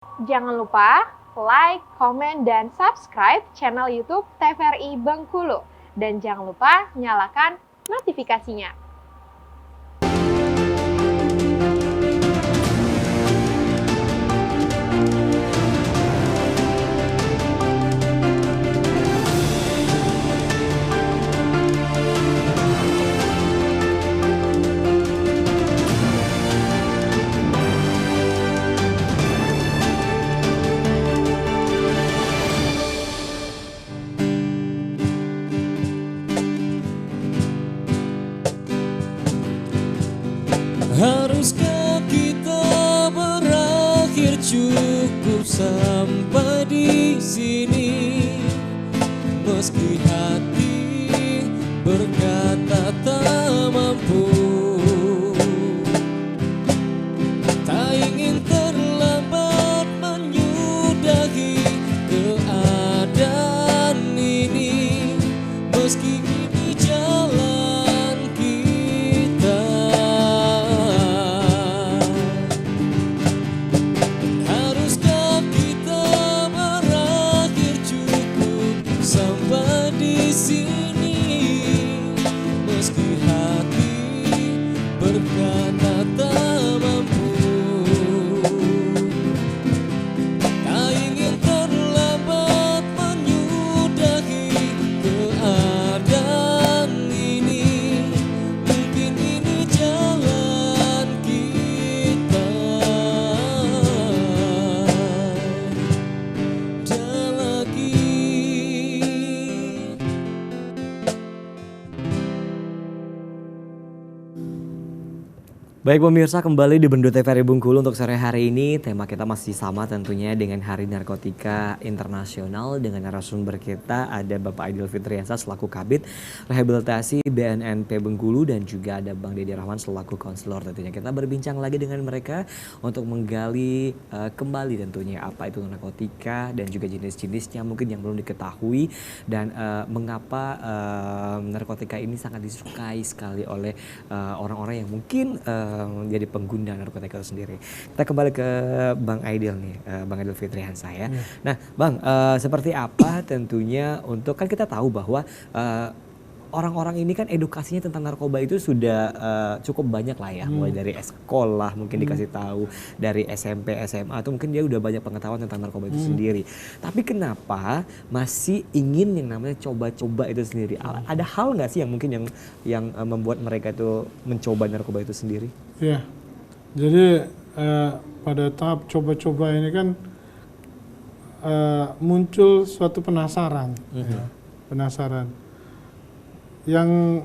Jangan lupa like, komen, dan subscribe channel YouTube TVRI Bengkulu. Dan jangan lupa nyalakan notifikasinya. Haruskah kita berakhir cukup sampai di sini? Meski hati berkata tak mampu, tak ingin terlambat menyudahi keadaan ini. Meski ini jalan kita, haruskah kita berakhir cukup sampai di sini? Meski hati berkata tak mampu, tak ingin terlambat menyudahi keadaan ini. Mungkin ini jalan kita. Dan lagi Baik pemirsa, kembali di Bendo TVRI Bengkulu untuk sore hari ini. Tema kita masih sama tentunya dengan Hari Narkotika Internasional. Dengan narasumber kita ada Bapak Aidil Fitriansyah selaku Kabid Rehabilitasi BNNP Bengkulu, dan juga ada Bang Deddy Rahman selaku konselor. Tentunya kita berbincang lagi dengan mereka untuk menggali kembali tentunya apa itu narkotika dan juga jenis-jenisnya mungkin yang belum diketahui, dan mengapa narkotika ini sangat disukai sekali oleh orang-orang yang mungkin menjadi pengguna narkotika itu sendiri. Kita kembali ke Bang Aidil nih, Bang Aidil Fitriansyah ya. Nah, Bang, seperti apa tentunya untuk, kan kita tahu bahwa orang-orang ini kan edukasinya tentang narkoba itu sudah cukup banyak lah ya, mulai dari sekolah mungkin dikasih tahu, dari SMP, SMA, atau mungkin dia udah banyak pengetahuan tentang narkoba itu sendiri. Tapi kenapa masih ingin yang namanya coba-coba itu sendiri? Ada hal nggak sih yang mungkin yang membuat mereka itu mencoba narkoba itu sendiri? Ya, jadi pada tahap coba-coba ini kan muncul suatu penasaran, ya, penasaran. Yang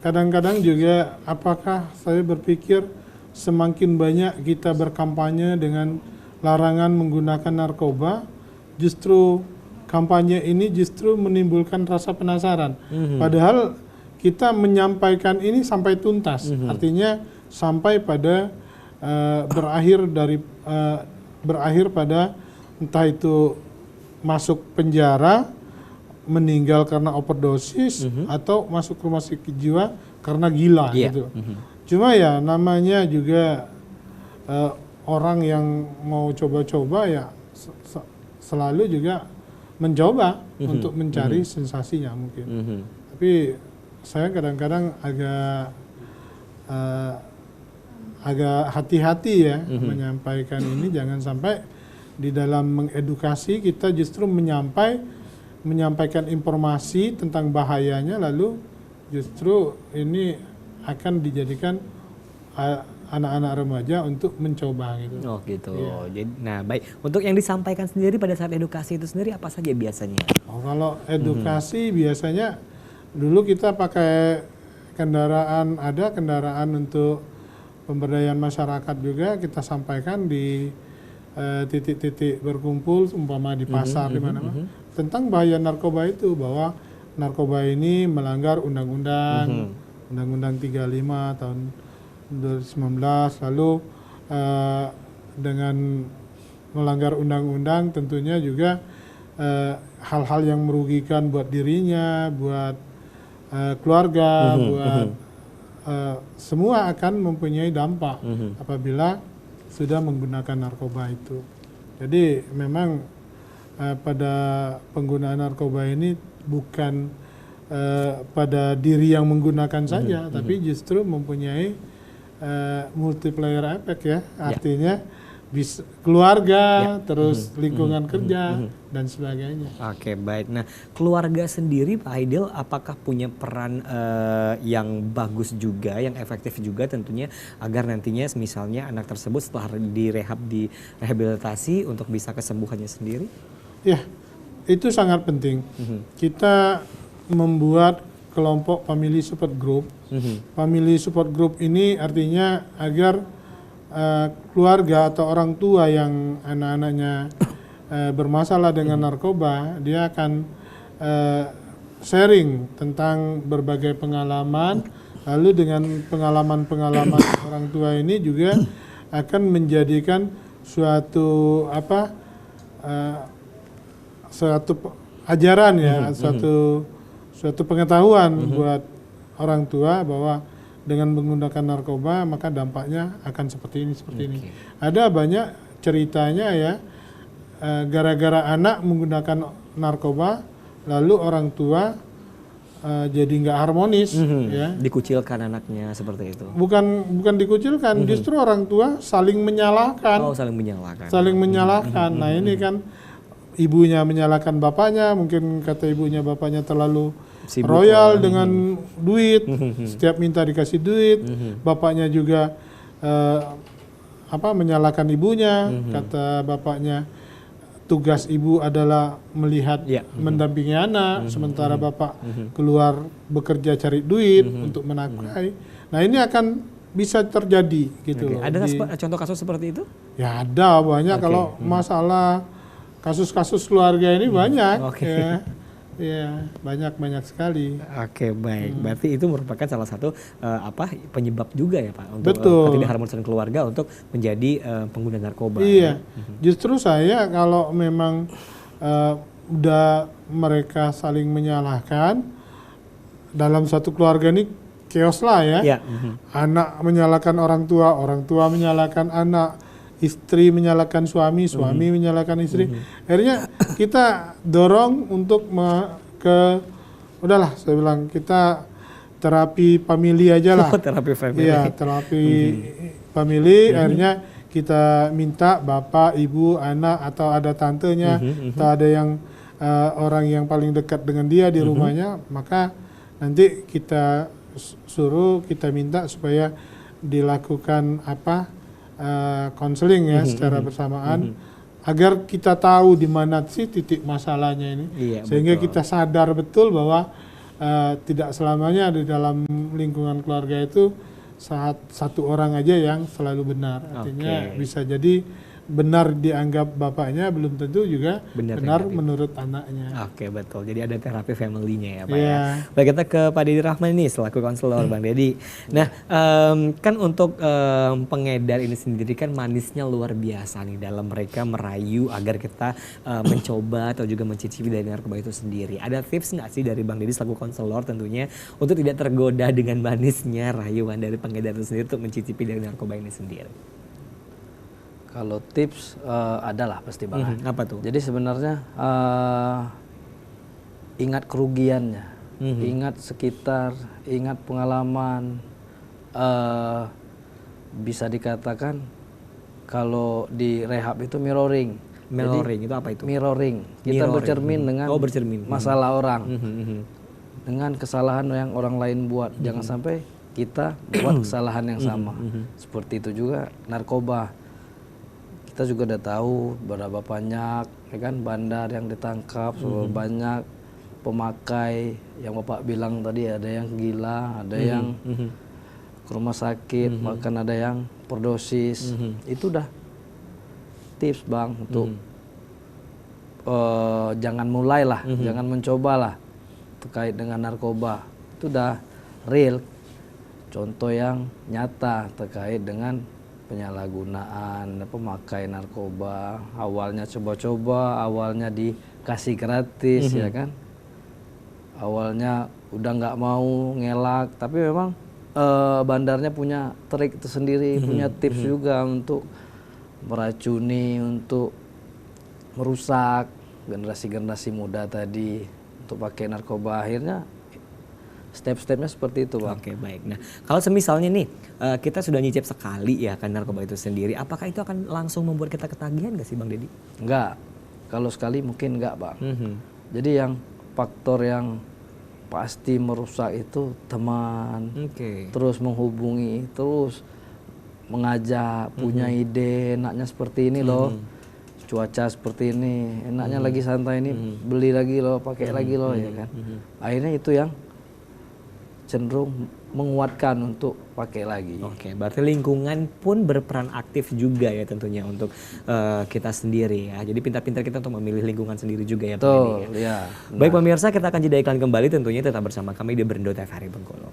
kadang-kadang juga apakah saya berpikir semakin banyak kita berkampanye dengan larangan menggunakan narkoba, justru kampanye ini justru menimbulkan rasa penasaran. Padahal kita menyampaikan ini sampai tuntas, artinya sampai pada berakhir pada entah itu masuk penjara, meninggal karena overdosis, atau masuk rumah sakit jiwa karena gila gitu. Cuma ya namanya juga orang yang mau coba-coba ya selalu juga mencoba untuk mencari sensasinya mungkin. Tapi saya kadang-kadang agak hati-hati ya menyampaikan ini, jangan sampai di dalam mengedukasi kita justru menyampaikan informasi tentang bahayanya, lalu justru ini akan dijadikan anak-anak remaja untuk mencoba gitu. Oh gitu. Iya. Jadi, nah baik, untuk yang disampaikan sendiri pada saat edukasi itu sendiri apa saja biasanya? Oh, kalau edukasi biasanya dulu kita pakai kendaraan untuk pemberdayaan masyarakat juga, kita sampaikan di titik-titik berkumpul, umpama di pasar di mana-mana, tentang bahaya narkoba itu, bahwa narkoba ini melanggar undang-undang 35 tahun 2019, lalu dengan melanggar undang-undang tentunya juga hal-hal yang merugikan buat dirinya, buat keluarga, buat semua akan mempunyai dampak apabila sudah menggunakan narkoba itu. Jadi memang pada penggunaan narkoba ini bukan pada diri yang menggunakan saja, tapi justru mempunyai multiplier effect ya. Artinya bisa keluarga, terus lingkungan kerja dan sebagainya. Oke, baik. Nah, keluarga sendiri Pak Aidil apakah punya peran yang bagus juga, yang efektif juga tentunya agar nantinya misalnya anak tersebut setelah direhabilitasi untuk bisa kesembuhannya sendiri? Ya, itu sangat penting. Kita membuat kelompok family support group. Family support group ini artinya agar keluarga atau orang tua yang anak-anaknya bermasalah dengan narkoba, dia akan sharing tentang berbagai pengalaman, lalu dengan pengalaman-pengalaman orang tua ini juga akan menjadikan suatu suatu ajaran ya, suatu pengetahuan buat orang tua bahwa dengan menggunakan narkoba maka dampaknya akan seperti ini. Ada banyak ceritanya ya, gara-gara anak menggunakan narkoba lalu orang tua jadi nggak harmonis ya. Dikucilkan anaknya seperti itu. Bukan dikucilkan, justru orang tua saling menyalahkan. Oh, saling menyalahkan. Saling menyalahkan. Nah, ini kan ibunya menyalahkan bapaknya, mungkin kata ibunya bapaknya terlalu Sibuk royal dengan duit, setiap minta dikasih duit. Bapaknya juga menyalahkan ibunya, kata bapaknya tugas ibu adalah melihat, mendampingi anak, sementara bapak keluar bekerja cari duit untuk menafkahi. Nah, ini akan bisa terjadi gitu. Ada contoh kasus seperti itu? Ya ada banyak. Kalau masalah kasus-kasus keluarga ini banyak. Ya, banyak sekali. Oke, baik. Berarti itu merupakan salah satu penyebab juga ya Pak untuk ketidakharmonisan keluarga untuk menjadi pengguna narkoba. Iya. Justru saya kalau memang udah mereka saling menyalahkan dalam satu keluarga ini chaos lah ya. Anak menyalahkan orang tua menyalahkan anak, istri menyalahkan suami menyalahkan istri. Akhirnya kita dorong untuk udahlah saya bilang kita terapi family aja lah. Terapi family. Iya, terapi family. Akhirnya kita minta bapak, ibu, anak atau ada tantenya atau ada yang orang yang paling dekat dengan dia di rumahnya, maka nanti kita suruh, kita minta supaya dilakukan konseling ya secara bersamaan agar kita tahu di mana sih titik masalahnya ini, sehingga kita sadar betul bahwa tidak selamanya di dalam lingkungan keluarga itu satu orang aja yang selalu benar. Artinya bisa jadi benar dianggap bapaknya, belum tentu juga benar menurut anaknya. Oke, betul. Jadi ada terapi family-nya ya Pak ya. Baik, kita ke Pak Dedi Rahman nih selaku konselor Bang Dedi. Nah, kan untuk pengedar ini sendiri kan manisnya luar biasa nih dalam mereka merayu agar kita mencoba atau juga mencicipi dari narkoba itu sendiri. Ada tips nggak sih dari Bang Dedi selaku konselor tentunya untuk tidak tergoda dengan manisnya rayuan dari pengedar itu sendiri untuk mencicipi dari narkoba ini sendiri? Kalau tips adalah pasti Bang. Apa tuh? Jadi sebenarnya ingat kerugiannya, ingat sekitar, ingat pengalaman. Bisa dikatakan kalau di rehab itu mirroring. Mirroring itu apa itu? Mirroring. Kita bercermin dengan masalah orang, dengan kesalahan yang orang lain buat. Jangan sampai kita buat kesalahan yang sama. Seperti itu juga narkoba. Kita juga udah tahu berapa banyak ya kan bandar yang ditangkap, banyak pemakai yang Bapak bilang tadi, ada yang gila, ada yang ke rumah sakit, bahkan ada yang overdosis. Itu udah tips Bang untuk jangan mulailah, jangan mencobalah terkait dengan narkoba. Itu udah real. Contoh yang nyata terkait dengan penyalahgunaan pemakai narkoba. Awalnya coba-coba, awalnya dikasih gratis ya kan, awalnya udah nggak mau ngelak, tapi memang bandarnya punya trik tersendiri, punya tips juga untuk meracuni, untuk merusak generasi-generasi muda tadi untuk pakai narkoba. Akhirnya step-stepnya seperti itu, Bang. Oke, baik. Nah, kalau semisalnya nih kita sudah nyicip sekali ya kan narkoba itu sendiri, apakah itu akan langsung membuat kita ketagihan gak sih Bang Deddy? Enggak. Kalau sekali mungkin enggak, Bang. Jadi yang faktor yang pasti merusak itu teman, terus menghubungi, terus mengajak, punya ide, enaknya seperti ini loh, cuaca seperti ini, enaknya lagi santai ini, beli lagi loh, pakai lagi loh, ya kan. Akhirnya itu yang cenderung menguatkan untuk pakai lagi. Oke, berarti lingkungan pun berperan aktif juga ya tentunya untuk kita sendiri ya. Jadi pintar-pintar kita untuk memilih lingkungan sendiri juga ya Pak Deddy. Betul, ya. Baik pemirsa, kita akan jeda iklan kembali tentunya tetap bersama kami di Berndo TVRI Bengkulu.